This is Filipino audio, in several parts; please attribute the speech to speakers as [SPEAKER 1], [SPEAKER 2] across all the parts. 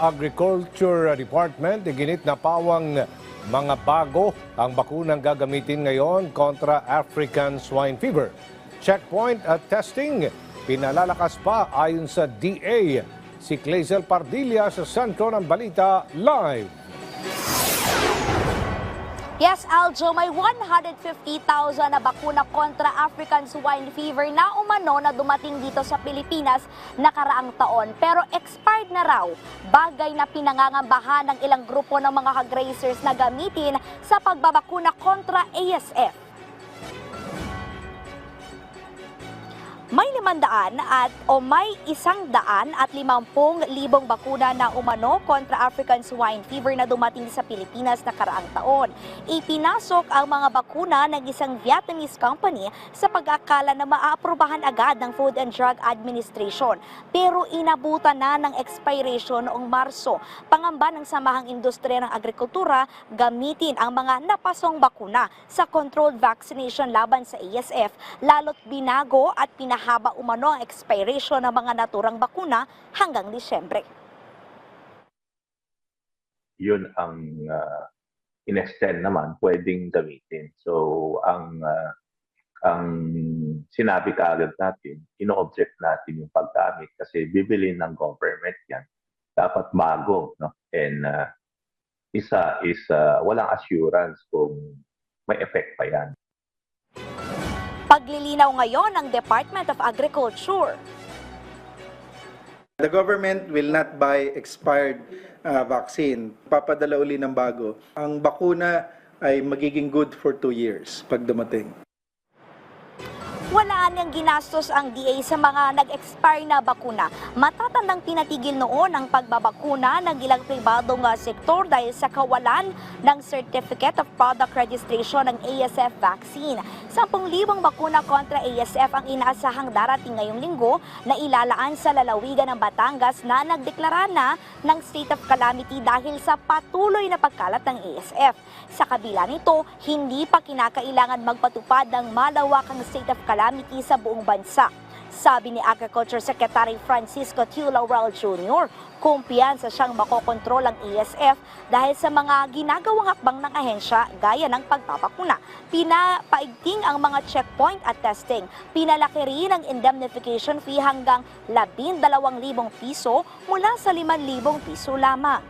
[SPEAKER 1] Agriculture Department, iginit na pawang mga bago ang bakunang gagamitin ngayon kontra African Swine Fever. Checkpoint at testing, pinalalakas pa ayon sa DA. Si Clazel Pardilla sa sentro ng balita live.
[SPEAKER 2] Yes, Aljo, may 150,000 na bakuna kontra African Swine Fever na umano na dumating dito sa Pilipinas nakaraang taon. Pero expired na raw, bagay na pinangangambahan ng ilang grupo ng mga hog-raisers na gamitin sa pagbabakuna kontra ASF. May 150,000 bakuna na umano kontra African Swine Fever na dumating sa Pilipinas nakaraang taon. Ipinasok ang mga bakuna ng isang Vietnamese company sa pag-akala na maaaprubahan agad ng Food and Drug Administration. Pero inabutan na ng expiration noong Marso. Pangamba ng Samahang Industriya ng Agrikultura, gamitin ang mga napasong bakuna sa controlled vaccination laban sa ASF, lalo't binago at haba umano ang expiration ng mga naturang bakuna hanggang Disyembre.
[SPEAKER 3] Yun ang in-extend naman pwedeng gamitin. So ang sinabi kaagad natin, ino-object natin yung paggamit kasi bibili ng government yan. Dapat bago, no? And isa is walang assurance kung may effect pa yan.
[SPEAKER 2] Paglilinaw ngayon ng Department of Agriculture.
[SPEAKER 4] The government will not buy expired vaccine. Papadala uli ng bago. Ang bakuna ay magiging good for 2 years pag dumating.
[SPEAKER 2] Wala niyang ginastos ang DA sa mga nag-expire na bakuna. Matatandang pinatigil noon ang pagbabakuna ng ilang pribadong sektor dahil sa kawalan ng Certificate of Product Registration ng ASF vaccine. 10,000 bakuna kontra ASF ang inaasahang darating ngayong linggo na ilalaan sa lalawigan ng Batangas na nagdeklara na ng state of calamity dahil sa patuloy na pagkalat ng ASF. Sa kabila nito, hindi pa kinakailangan magpatupad ng malawakang state of calamity sa buong bansa. Sabi ni Agriculture Secretary Francisco Tiu Laurel Jr., kumpiyansa siyang makokontrol ang ASF dahil sa mga ginagawang hakbang ng ahensya gaya ng pagpapakuna. Pinapaigting ang mga checkpoint at testing. Pinalaki rin ang indemnification fee hanggang 12,000 piso mula sa 5,000 piso lamang.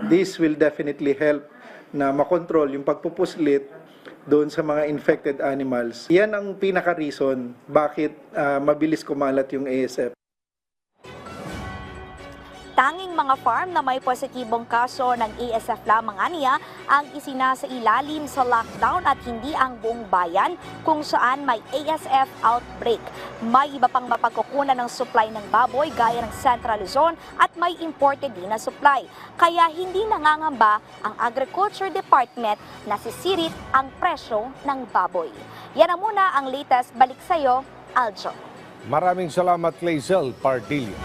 [SPEAKER 4] This will definitely help na makontrol yung pagpupuslit doon sa mga infected animals. Yan ang pinaka-reason bakit mabilis kumalat yung ASF.
[SPEAKER 2] Tanging mga farm na may positibong kaso ng ASF lamang aniya ang isinasailalim sa lockdown at hindi ang buong bayan kung saan may ASF outbreak. May iba pang mapagkukunan ng supply ng baboy gaya ng Central Luzon at may imported din na supply. Kaya hindi nangangamba ang Agriculture Department na sisirit ang presyo ng baboy. Yan na muna ang latest. Balik sa'yo, Aljo.
[SPEAKER 1] Maraming salamat, Clazel Pardilla.